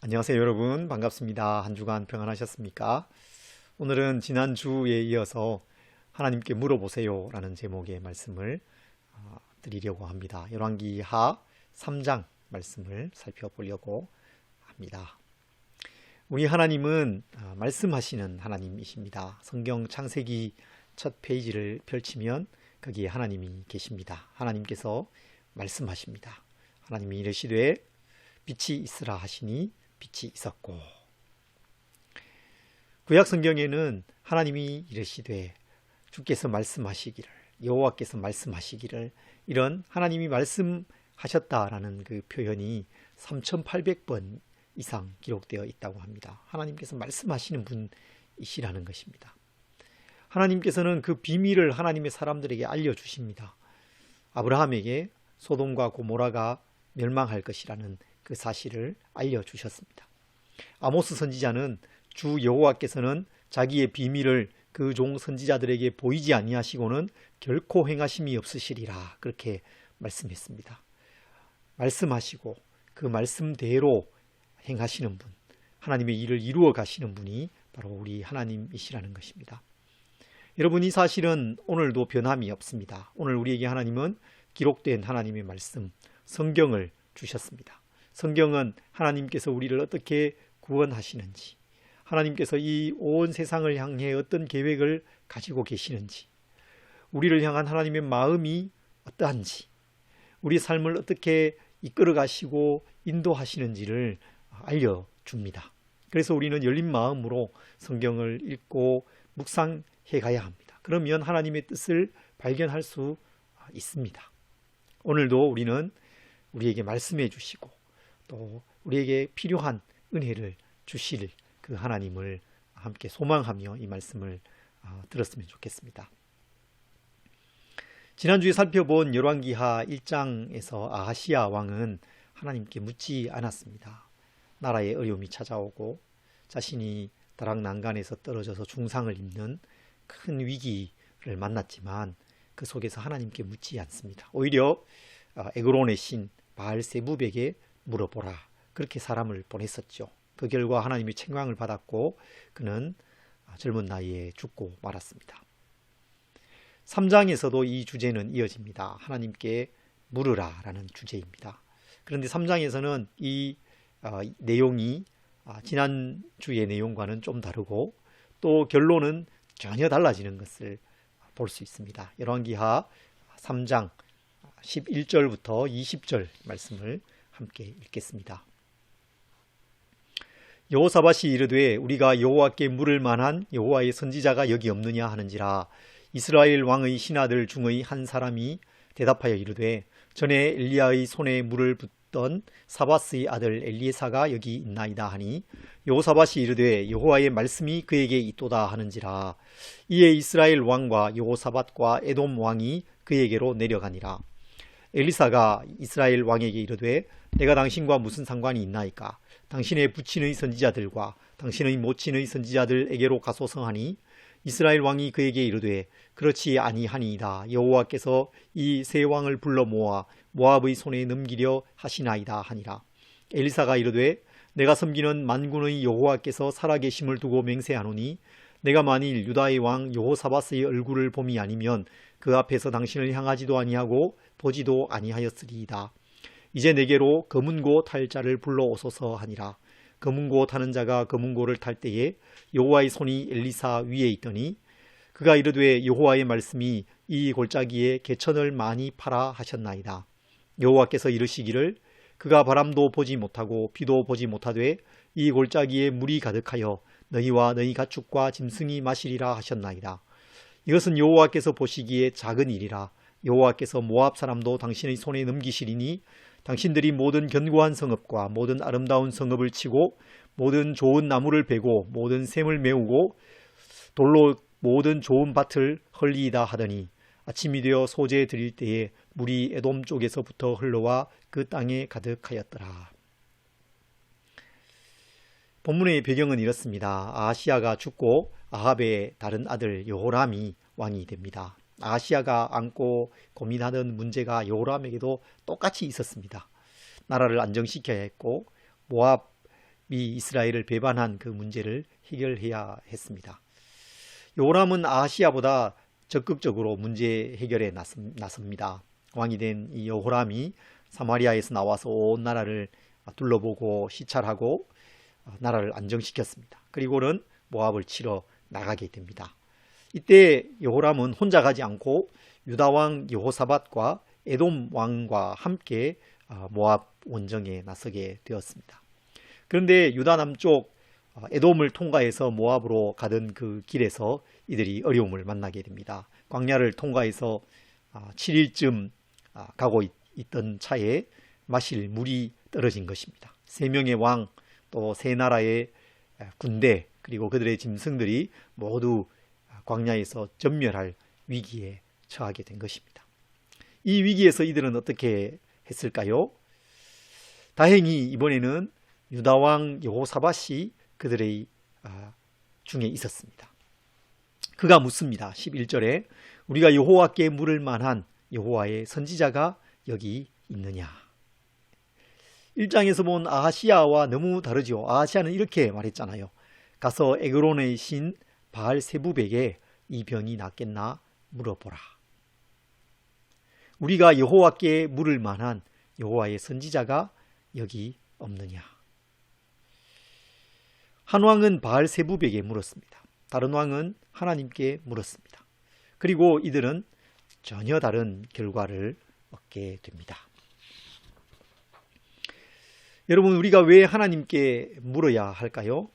안녕하세요 여러분, 반갑습니다. 한 주간 평안하셨습니까? 오늘은 지난주에 이어서 하나님께 물어보세요 라는 제목의 말씀을 드리려고 합니다. 열왕기하 3장 말씀을 살펴보려고 합니다. 우리 하나님은 말씀하시는 하나님이십니다. 성경 창세기 첫 페이지를 펼치면 거기에 하나님이 계십니다. 하나님께서 말씀하십니다. 하나님이 이르시되 빛이 있으라 하시니 빛이 있었고, 구약 성경에는 하나님이 이르시되 주께서 말씀하시기를, 여호와께서 말씀하시기를, 이런 하나님이 말씀하셨다라는 그 표현이 3800번 이상 기록되어 있다고 합니다. 하나님께서 말씀하시는 분이시라는 것입니다. 하나님께서는 그 비밀을 하나님의 사람들에게 알려주십니다. 아브라함에게 소돔과 고모라가 멸망할 것이라는 그 사실을 알려주셨습니다. 아모스 선지자는 주 여호와께서는 자기의 비밀을 그 종 선지자들에게 보이지 아니하시고는 결코 행하심이 없으시리라, 그렇게 말씀했습니다. 말씀하시고 그 말씀대로 행하시는 분, 하나님의 일을 이루어 가시는 분이 바로 우리 하나님이시라는 것입니다. 여러분, 이 사실은 오늘도 변함이 없습니다. 오늘 우리에게 하나님은 기록된 하나님의 말씀, 성경을 주셨습니다. 성경은 하나님께서 우리를 어떻게 구원하시는지, 하나님께서 이 온 세상을 향해 어떤 계획을 가지고 계시는지, 우리를 향한 하나님의 마음이 어떠한지, 우리 삶을 어떻게 이끌어 가시고 인도하시는지를 알려줍니다. 그래서 우리는 열린 마음으로 성경을 읽고 묵상해 가야 합니다. 그러면 하나님의 뜻을 발견할 수 있습니다. 오늘도 우리는 우리에게 말씀해 주시고 또 우리에게 필요한 은혜를 주실 그 하나님을 함께 소망하며 이 말씀을 들었으면 좋겠습니다. 지난주에 살펴본 열왕기하 1장에서 아하시야 왕은 하나님께 묻지 않았습니다. 나라에 어려움이 찾아오고 자신이 다락난간에서 떨어져서 중상을 입는 큰 위기를 만났지만 그 속에서 하나님께 묻지 않습니다. 오히려 에그론의 신 바알세붑에게 물어보라, 그렇게 사람을 보냈었죠. 그 결과 하나님의 책망을 받았고 그는 젊은 나이에 죽고 말았습니다. 3장에서도 이 주제는 이어집니다. 하나님께 물으라 라는 주제입니다. 그런데 3장에서는 이 내용이 지난주의 내용과는 좀 다르고 또 결론은 전혀 달라지는 것을 볼 수 있습니다. 열왕기하 3장 11절부터 20절 말씀을 함께 읽겠습니다. 여호사밧이 이르되 우리가 여호와께 물을 만한 여호와의 선지자가 여기 없느냐 하는지라. 이스라엘 왕의 신하들 중의 한 사람이 대답하여 이르되 전에 엘리야의 손에 물을 붓던 사밧의 아들 엘리에사가 여기 있나이다 하니, 여호사밧이 이르되 여호와의 말씀이 그에게 있도다 하는지라. 이에 이스라엘 왕과 여호사밧과 에돔 왕이 그에게로 내려가니라. 엘리사가 이스라엘 왕에게 이르되 내가 당신과 무슨 상관이 있나이까? 당신의 부친의 선지자들과 당신의 모친의 선지자들에게로 가소서 하니, 이스라엘 왕이 그에게 이르되 그렇지 아니하니이다. 여호와께서 이 세 왕을 불러 모아 모압의 손에 넘기려 하시나이다 하니라. 엘리사가 이르되 내가 섬기는 만군의 여호와께서 살아계심을 두고 맹세하노니 내가 만일 유다의 왕 여호사밧의 얼굴을 봄이 아니면 그 앞에서 당신을 향하지도 아니하고 보지도 아니하였으리이다. 이제 내게로 검은고 탈 자를 불러오소서 하니라. 검은고 타는 자가 검은고를 탈 때에 여호와의 손이 엘리사 위에 있더니 그가 이르되 여호와의 말씀이 이 골짜기에 개천을 많이 파라 하셨나이다. 여호와께서 이르시기를 그가 바람도 보지 못하고 비도 보지 못하되 이 골짜기에 물이 가득하여 너희와 너희 가축과 짐승이 마시리라 하셨나이다. 이것은 여호와께서 보시기에 작은 일이라. 여호와께서 모압 사람도 당신의 손에 넘기시리니 당신들이 모든 견고한 성읍과 모든 아름다운 성읍을 치고 모든 좋은 나무를 베고 모든 샘을 메우고 돌로 모든 좋은 밭을 헐리이다 하더니 아침이 되어 소재 드릴 때에 물이 에돔 쪽에서부터 흘러와 그 땅에 가득하였더라. 본문의 배경은 이렇습니다. 아하시야가 죽고 아합의 다른 아들 여호람이 왕이 됩니다. 아하시야가 안고 고민하던 문제가 여호람에게도 똑같이 있었습니다. 나라를 안정시켜야 했고 모압 이스라엘을 배반한 그 문제를 해결해야 했습니다. 요람은 아하시야보다 적극적으로 문제 해결에 나섭니다. 왕이 된 이 여호람이 사마리아에서 나와서 온 나라를 둘러보고 시찰하고 나라를 안정시켰습니다. 그리고는 모압을 치러 나가게 됩니다. 이때 여호람은 혼자 가지 않고 유다 왕 여호사밧과 에돔 왕과 함께 모압 원정에 나서게 되었습니다. 그런데 유다 남쪽 에돔을 통과해서 모압으로 가던 그 길에서 이들이 어려움을 만나게 됩니다. 광야를 통과해서 7일쯤 가고 있던 차에 마실 물이 떨어진 것입니다. 3명의 왕, 또 3나라의 군대, 그리고 그들의 짐승들이 모두 광야에서 전멸할 위기에 처하게 된 것입니다. 이 위기에서 이들은 어떻게 했을까요? 다행히 이번에는 유다왕 여호사밧이 그들의 중에 있었습니다. 그가 묻습니다. 11절에 우리가 여호와께 물을 만한 여호와의 선지자가 여기 있느냐. 1장에서 본 아하시야와 너무 다르죠. 아하시야는 이렇게 말했잖아요. 가서 에그론의 신 바알세부백에 이 병이 낫겠나 물어보라. 우리가 여호와께 물을 만한 여호와의 선지자가 여기 없느냐. 한 왕은 바알세부백에 물었습니다. 다른 왕은 하나님께 물었습니다. 그리고 이들은 전혀 다른 결과를 얻게 됩니다. 여러분, 우리가 왜 하나님께 물어야 할까요?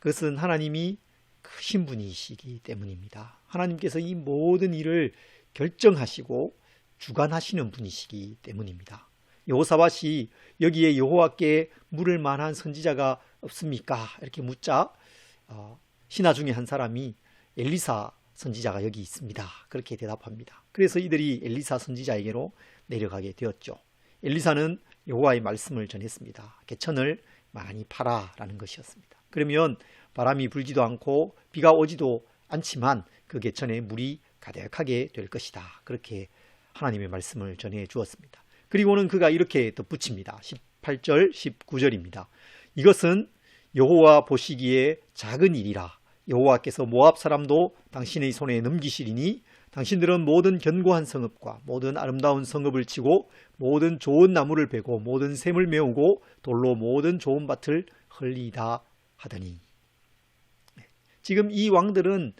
그것은 하나님이 크신 분이시기 때문입니다. 하나님께서 이 모든 일을 결정하시고 주관하시는 분이시기 때문입니다. 여호사밧이 여기에 여호와께 물을 만한 선지자가 없습니까? 이렇게 묻자 신하 중에 한 사람이 엘리사 선지자가 여기 있습니다. 그렇게 대답합니다. 그래서 이들이 엘리사 선지자에게로 내려가게 되었죠. 엘리사는 여호와의 말씀을 전했습니다. 개천을 많이 파라라는 것이었습니다. 그러면 바람이 불지도 않고 비가 오지도 않지만 그 개천에 물이 가득하게 될 것이다. 그렇게 하나님의 말씀을 전해 주었습니다. 그리고는 그가 이렇게 덧붙입니다. 18절, 19절입니다. 이것은 여호와 보시기에 작은 일이라. 여호와께서 모압 사람도 당신의 손에 넘기시리니 당신들은 모든 견고한 성읍과 모든 아름다운 성읍을 치고 모든 좋은 나무를 베고 모든 샘을 메우고 돌로 모든 좋은 밭을 헐리다 하더니. 지금 이 왕들은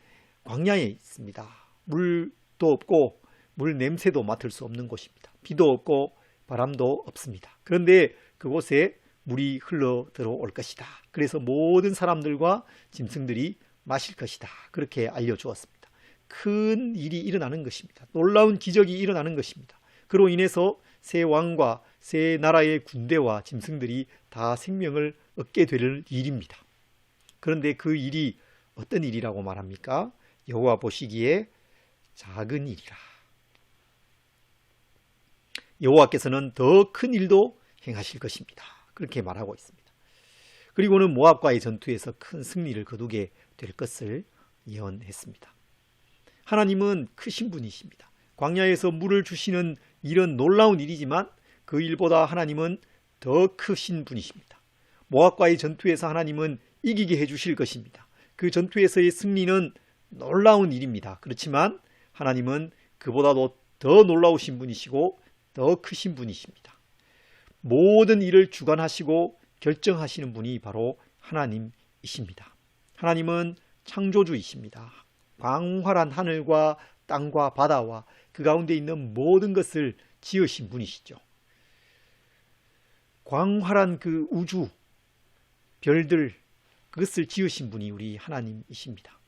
광야에 있습니다. 물도 없고 물 냄새도 맡을 수 없는 곳입니다. 비도 없고 바람도 없습니다. 그런데 그곳에 물이 흘러 들어올 것이다. 그래서 모든 사람들과 짐승들이 마실 것이다. 그렇게 알려주었습니다. 큰 일이 일어나는 것입니다. 놀라운 기적이 일어나는 것입니다. 그로 인해서 새 왕과 새 나라의 군대와 짐승들이 다 생명을 얻게 될 일입니다. 그런데 그 일이 어떤 일이라고 말합니까? 여호와 보시기에 작은 일이라. 여호와께서는 더 큰 일도 행하실 것입니다. 그렇게 말하고 있습니다. 그리고는 모압과의 전투에서 큰 승리를 거두게 될 것을 예언했습니다. 하나님은 크신 분이십니다. 광야에서 물을 주시는 일은 놀라운 일이지만 그 일보다 하나님은 더 크신 분이십니다. 모압과의 전투에서 하나님은 이기게 해주실 것입니다. 그 전투에서의 승리는 놀라운 일입니다. 그렇지만 하나님은 그보다도 더 놀라우신 분이시고 더 크신 분이십니다. 모든 일을 주관하시고 결정하시는 분이 바로 하나님이십니다. 하나님은 창조주이십니다. 광활한 하늘과 땅과 바다와 그 가운데 있는 모든 것을 지으신 분이시죠. 광활한 그 우주, 별들, 그것을 지으신 분이 우리 하나님이십니다.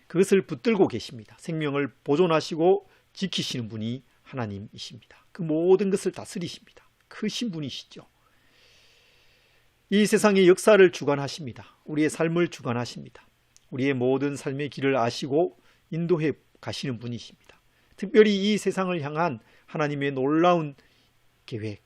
그것을 붙들고 계십니다. 생명을 보존하시고 지키시는 분이 하나님이십니다. 그 모든 것을 다스리십니다. 크신 분이시죠. 이 세상의 역사를 주관하십니다. 우리의 삶을 주관하십니다. 우리의 모든 삶의 길을 아시고 인도해 가시는 분이십니다. 특별히 이 세상을 향한 하나님의 놀라운 계획,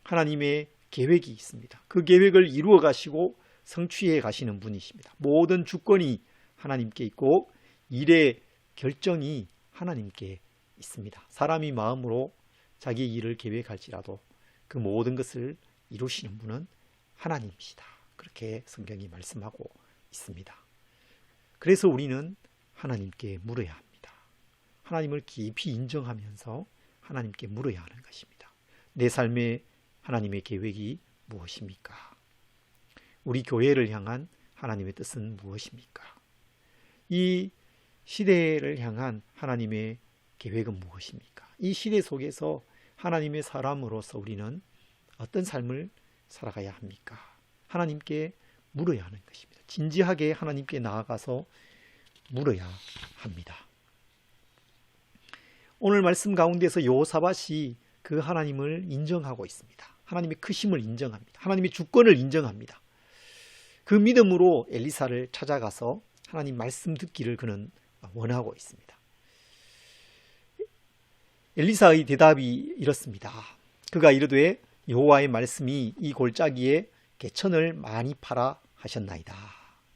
하나님의 계획이 있습니다. 그 계획을 이루어 가시고 성취해 가시는 분이십니다. 모든 주권이 하나님께 있고 일의 결정이 하나님께 있습니다. 사람이 마음으로 자기 일을 계획할지라도 그 모든 것을 이루시는 분은 하나님이시다. 그렇게 성경이 말씀하고 있습니다. 그래서 우리는 하나님께 물어야 합니다. 하나님을 깊이 인정하면서 하나님께 물어야 하는 것입니다. 내 삶에 하나님의 계획이 무엇입니까? 우리 교회를 향한 하나님의 뜻은 무엇입니까? 이 시대를 향한 하나님의 계획은 무엇입니까? 이 시대 속에서 하나님의 사람으로서 우리는 어떤 삶을 살아가야 합니까? 하나님께 물어야 하는 것입니다. 진지하게 하나님께 나아가서 물어야 합니다. 오늘 말씀 가운데서 여호사밧이 그 하나님을 인정하고 있습니다. 하나님의 크심을 인정합니다. 하나님의 주권을 인정합니다. 그 믿음으로 엘리사를 찾아가서 하나님 말씀 듣기를 그는 원하고 있습니다. 엘리사의 대답이 이렇습니다. 그가 이르되 여호와의 말씀이 이 골짜기에 개천을 많이 파라 하셨나이다.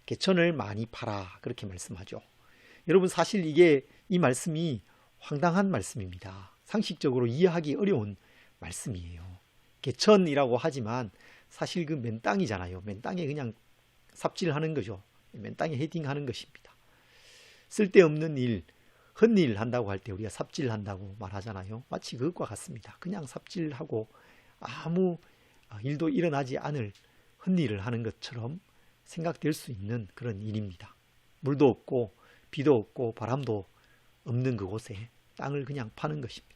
개천을 많이 파라 그렇게 말씀하죠. 여러분 사실 이 말씀이 황당한 말씀입니다. 상식적으로 이해하기 어려운 말씀이에요. 개천이라고 하지만 사실 그 맨 땅이잖아요. 맨 땅에 그냥 삽질하는 거죠. 맨 땅에 헤딩하는 것입니다. 쓸데없는 일, 헛일 한다고 할 때 우리가 삽질한다고 말하잖아요. 마치 그것과 같습니다. 그냥 삽질하고 아무 일도 일어나지 않을 헛일을 하는 것처럼 생각될 수 있는 그런 일입니다. 물도 없고 비도 없고 바람도 없는 그곳에 땅을 그냥 파는 것입니다.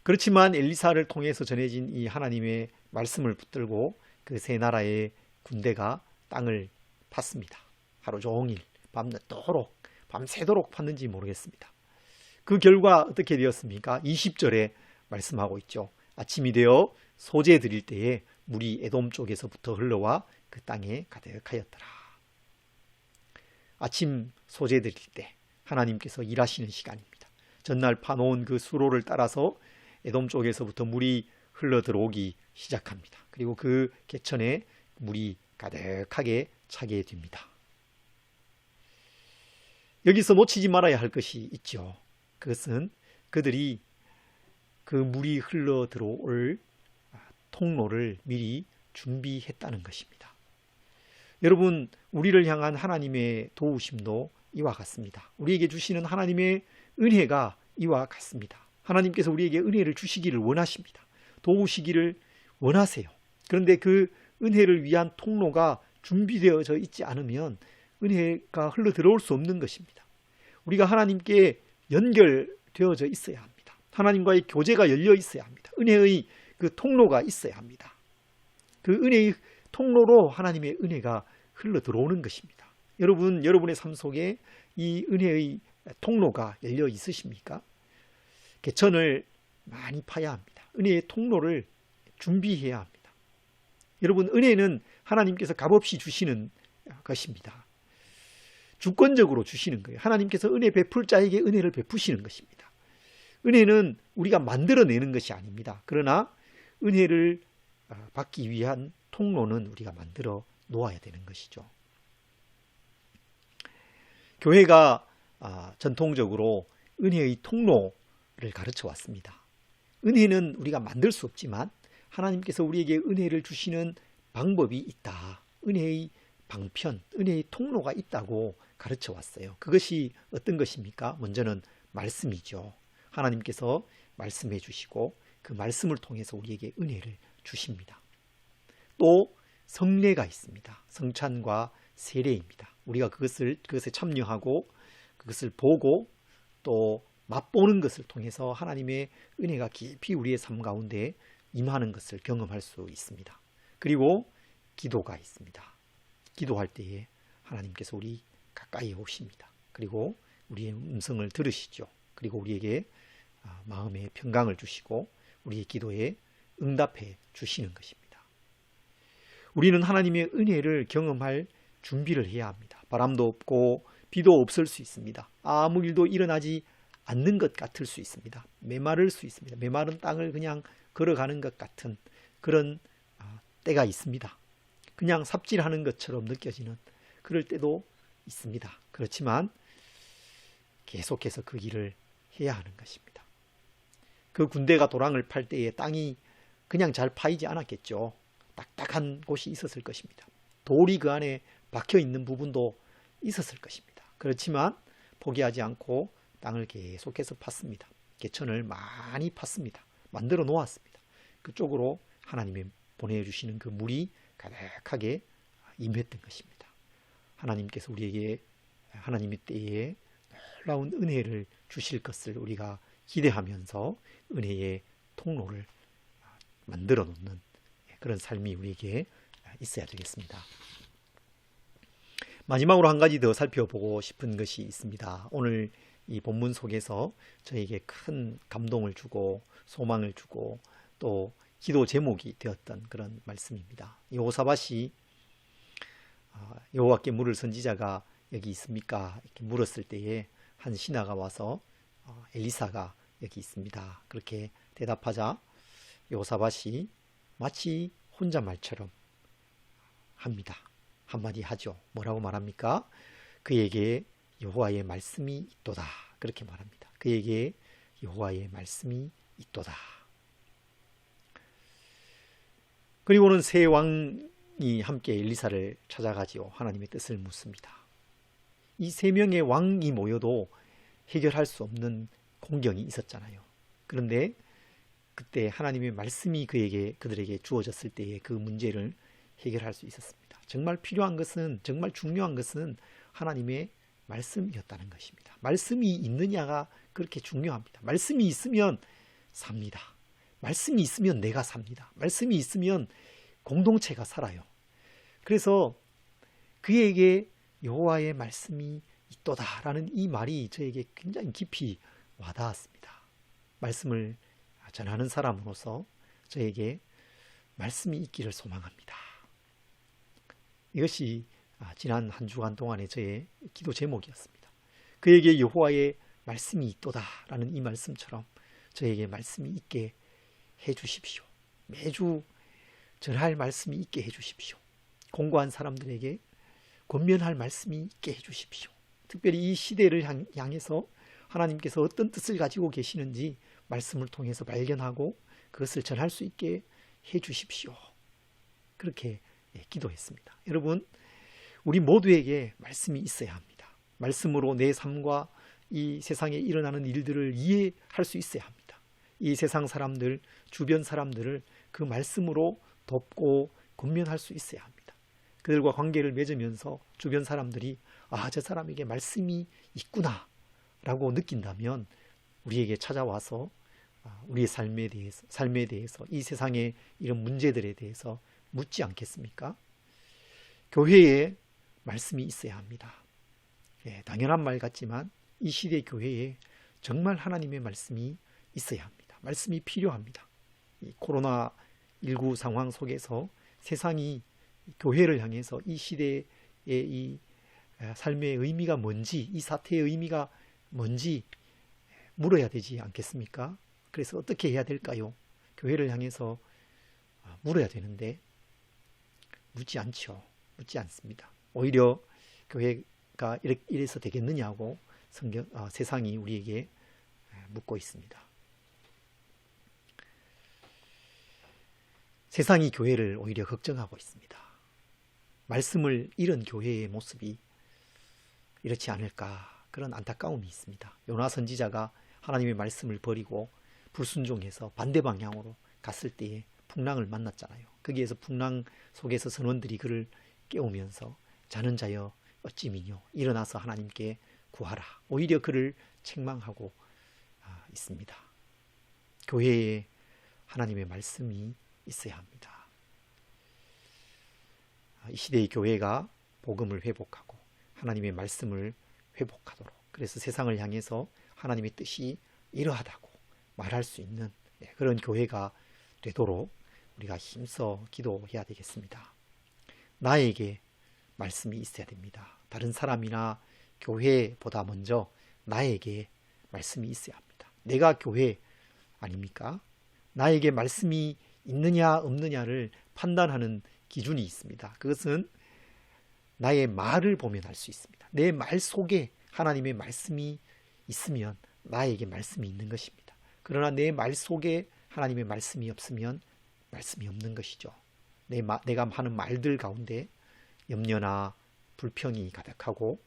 그렇지만 엘리사를 통해서 전해진 이 하나님의 말씀을 붙들고 그 세 나라의 군대가 땅을 팠습니다. 하루 종일 밤늦도록 밤새도록 팠는지 모르겠습니다. 그 결과 어떻게 되었습니까? 20절에 말씀하고 있죠. 아침이 되어 소재 드릴 때에 물이 에돔 쪽에서부터 흘러와 그 땅에 가득하였더라. 아침 소재 드릴 때 하나님께서 일하시는 시간입니다. 전날 파놓은 그 수로를 따라서 에돔 쪽에서부터 물이 흘러 들어오기 시작합니다. 그리고 그 개천에 물이 가득하게 차게 됩니다. 여기서 놓치지 말아야 할 것이 있죠. 그것은 그들이 그 물이 흘러 들어올 통로를 미리 준비했다는 것입니다. 여러분, 우리를 향한 하나님의 도우심도 이와 같습니다. 우리에게 주시는 하나님의 은혜가 이와 같습니다. 하나님께서 우리에게 은혜를 주시기를 원하십니다. 도우시기를 원하세요. 그런데 그 은혜를 위한 통로가 준비되어져 있지 않으면 은혜가 흘러 들어올 수 없는 것입니다. 우리가 하나님께 연결되어져 있어야 합니다. 하나님과의 교제가 열려 있어야 합니다. 은혜의 그 통로가 있어야 합니다. 그 은혜의 통로로 하나님의 은혜가 흘러 들어오는 것입니다. 여러분, 여러분의 삶 속에 이 은혜의 통로가 열려 있으십니까? 개천을 많이 파야 합니다. 은혜의 통로를 준비해야 합니다. 여러분, 은혜는 하나님께서 값없이 주시는 것입니다. 주권적으로 주시는 거예요. 하나님께서 은혜 베풀 자에게 은혜를 베푸시는 것입니다. 은혜는 우리가 만들어내는 것이 아닙니다. 그러나 은혜를 받기 위한 통로는 우리가 만들어 놓아야 되는 것이죠. 교회가 전통적으로 은혜의 통로를 가르쳐 왔습니다. 은혜는 우리가 만들 수 없지만 하나님께서 우리에게 은혜를 주시는 방법이 있다. 은혜의 방편, 은혜의 통로가 있다고 가르쳐 왔어요. 그것이 어떤 것입니까? 먼저는 말씀이죠. 하나님께서 말씀해 주시고 그 말씀을 통해서 우리에게 은혜를 주십니다. 또 성례가 있습니다. 성찬과 세례입니다. 우리가 그것에 참여하고 그것을 보고 또 맛보는 것을 통해서 하나님의 은혜가 깊이 우리의 삶 가운데 임하는 것을 경험할 수 있습니다. 그리고 기도가 있습니다. 기도할 때에 하나님께서 우리 가까이 오십니다. 그리고 우리의 음성을 들으시죠. 그리고 우리에게 마음의 평강을 주시고 우리의 기도에 응답해 주시는 것입니다. 우리는 하나님의 은혜를 경험할 준비를 해야 합니다. 바람도 없고 비도 없을 수 있습니다. 아무 일도 일어나지 않는 것 같을 수 있습니다. 메마를 수 있습니다. 메마른 땅을 그냥 걸어가는 것 같은 그런 때가 있습니다. 그냥 삽질하는 것처럼 느껴지는 그럴 때도 있습니다. 그렇지만 계속해서 그 일을 해야 하는 것입니다. 그 군대가 도랑을 팔 때에 땅이 그냥 잘 파이지 않았겠죠. 딱딱한 곳이 있었을 것입니다. 돌이 그 안에 박혀 있는 부분도 있었을 것입니다. 그렇지만 포기하지 않고 땅을 계속해서 팠습니다. 개천을 많이 팠습니다. 만들어 놓았습니다. 그쪽으로 하나님이 보내주시는 그 물이 가득하게 임했던 것입니다. 하나님께서 우리에게 하나님의 때에 놀라운 은혜를 주실 것을 우리가 기대하면서 은혜의 통로를 만들어 놓는 그런 삶이 우리에게 있어야 되겠습니다. 마지막으로 한 가지 더 살펴보고 싶은 것이 있습니다. 오늘 이 본문 속에서 저에게 큰 감동을 주고 소망을 주고 또 기도 제목이 되었던 그런 말씀입니다. 여호사밧이 여호와께 물을 선지자가 여기 있습니까? 이렇게 물었을 때에 한 신하가 와서 엘리사가 여기 있습니다. 그렇게 대답하자 여호사밧이 마치 혼잣말처럼 합니다. 한마디 하죠. 뭐라고 말합니까? 그에게 여호와의 말씀이 있도다. 그렇게 말합니다. 그에게 여호와의 말씀이 있도다. 그리고는 세 왕이 함께 엘리사를 찾아가지요. 하나님의 뜻을 묻습니다. 이 세 명의 왕이 모여도 해결할 수 없는 공경이 있었잖아요. 그런데 그때 하나님의 말씀이 그들에게 주어졌을 때에 그 문제를 해결할 수 있었습니다. 정말 필요한 것은, 정말 중요한 것은 하나님의 말씀이었다는 것입니다. 말씀이 있느냐가 그렇게 중요합니다. 말씀이 있으면 삽니다. 말씀이 있으면 내가 삽니다. 말씀이 있으면 공동체가 살아요. 그래서 그에게 여호와의 말씀이 있도다라는 이 말이 저에게 굉장히 깊이 와닿았습니다. 말씀을 전하는 사람으로서 저에게 말씀이 있기를 소망합니다. 이것이 지난 한 주간 동안의 저의 기도 제목이었습니다. 그에게 여호와의 말씀이 있도다라는 이 말씀처럼 저에게 말씀이 있게 해주십시오. 매주 전할 말씀이 있게 해주십시오. 공고한 사람들에게 권면할 말씀이 있게 해주십시오. 특별히 이 시대를 향해서 하나님께서 어떤 뜻을 가지고 계시는지 말씀을 통해서 발견하고 그것을 전할 수 있게 해주십시오. 그렇게 기도했습니다. 여러분, 우리 모두에게 말씀이 있어야 합니다. 말씀으로 내 삶과 이 세상에 일어나는 일들을 이해할 수 있어야 합니다. 이 세상 사람들, 주변 사람들을 그 말씀으로 돕고 권면할 수 있어야 합니다. 그들과 관계를 맺으면서 주변 사람들이 저 사람에게 말씀이 있구나 라고 느낀다면 우리에게 찾아와서 우리의 삶에 대해서 이 세상의 이런 문제들에 대해서 묻지 않겠습니까? 교회에 말씀이 있어야 합니다. 당연한 말 같지만 이 시대 교회에 정말 하나님의 말씀이 있어야 합니다. 말씀이 필요합니다. 이 코로나19 상황 속에서 세상이 교회를 향해서 이 시대의 이 삶의 의미가 뭔지, 이 사태의 의미가 뭔지 물어야 되지 않겠습니까? 그래서 어떻게 해야 될까요? 교회를 향해서 물어야 되는데 묻지 않죠. 묻지 않습니다. 오히려 교회가 이래서 되겠느냐고 세상이 우리에게 묻고 있습니다. 세상이 교회를 오히려 걱정하고 있습니다. 말씀을 잃은 교회의 모습이 이렇지 않을까 그런 안타까움이 있습니다. 요나 선지자가 하나님의 말씀을 버리고 불순종해서 반대 방향으로 갔을 때에 풍랑을 만났잖아요. 거기에서 풍랑 속에서 선원들이 그를 깨우면서 자는 자여 어찌 미뇨 일어나서 하나님께 구하라. 오히려 그를 책망하고 있습니다. 교회에 하나님의 말씀이 있어야 합니다. 이 시대의 교회가 복음을 회복하고 하나님의 말씀을 회복하도록, 그래서 세상을 향해서 하나님의 뜻이 이러하다고 말할 수 있는 그런 교회가 되도록 우리가 힘써 기도해야 되겠습니다. 나에게 말씀이 있어야 됩니다. 다른 사람이나 교회보다 먼저 나에게 말씀이 있어야 합니다. 내가 교회 아닙니까? 나에게 말씀이 있느냐 없느냐를 판단하는 기준이 있습니다. 그것은 나의 말을 보면 알 수 있습니다. 내 말 속에 하나님의 말씀이 있으면 나에게 말씀이 있는 것입니다. 그러나 내 말 속에 하나님의 말씀이 없으면 말씀이 없는 것이죠. 내가 하는 말들 가운데 염려나 불평이 가득하고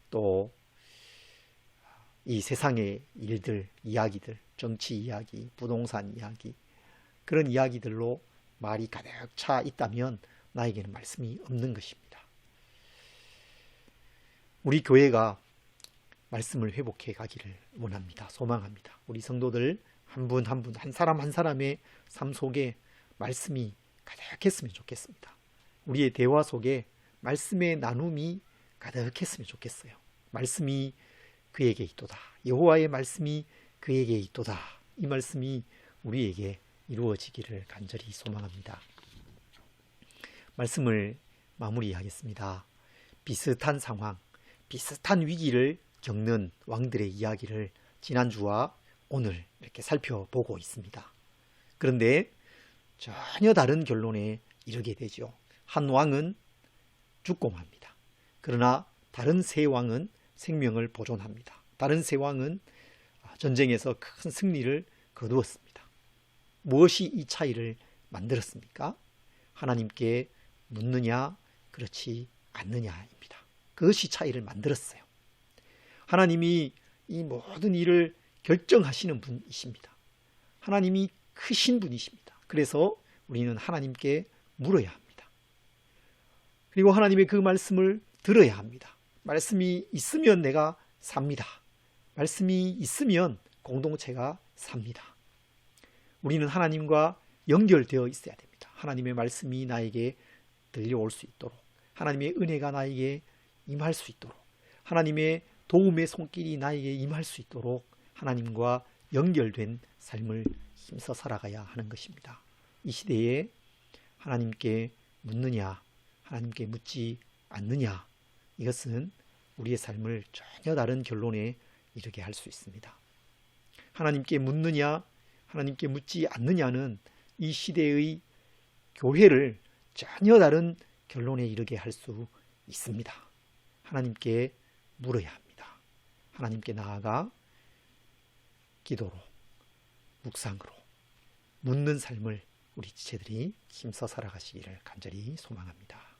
또 이 세상의 일들, 이야기들, 정치 이야기, 부동산 이야기, 그런 이야기들로 말이 가득 차 있다면 나에게는 말씀이 없는 것입니다. 우리 교회가 말씀을 회복해 가기를 원합니다. 소망합니다. 우리 성도들 한 분 한 분, 한 사람 한 사람의 삶 속에 말씀이 가득했으면 좋겠습니다. 우리의 대화 속에 말씀의 나눔이 가득했으면 좋겠어요. 말씀이 그에게 있도다. 여호와의 말씀이 그에게 있도다. 이 말씀이 우리에게 이루어지기를 간절히 소망합니다. 말씀을 마무리하겠습니다. 비슷한 상황, 비슷한 위기를 겪는 왕들의 이야기를 지난주와 오늘 이렇게 살펴보고 있습니다. 그런데 전혀 다른 결론에 이르게 되죠. 한 왕은 죽고 맙니다. 그러나 다른 세 왕은 생명을 보존합니다. 다른 세 왕은 전쟁에서 큰 승리를 거두었습니다. 무엇이 이 차이를 만들었습니까? 하나님께 묻느냐, 그렇지 않느냐입니다. 그것이 차이를 만들었어요. 하나님이 이 모든 일을 결정하시는 분이십니다. 하나님이 크신 분이십니다. 그래서 우리는 하나님께 물어야 합니다. 그리고 하나님의 그 말씀을 들어야 합니다. 말씀이 있으면 내가 삽니다. 말씀이 있으면 공동체가 삽니다. 우리는 하나님과 연결되어 있어야 됩니다. 하나님의 말씀이 나에게 들려올 수 있도록, 하나님의 은혜가 나에게 임할 수 있도록, 하나님의 도움의 손길이 나에게 임할 수 있도록 하나님과 연결된 삶을 힘써 살아가야 하는 것입니다. 이 시대에 하나님께 묻느냐, 하나님께 묻지 않느냐, 이것은 우리의 삶을 전혀 다른 결론에 이르게 할 수 있습니다. 하나님께 묻느냐, 하나님께 묻지 않느냐는 이 시대의 교회를 전혀 다른 결론에 이르게 할 수 있습니다. 하나님께 물어야 합니다. 하나님께 나아가 기도로, 묵상으로 묻는 삶을 우리 지체들이 힘써 살아가시기를 간절히 소망합니다.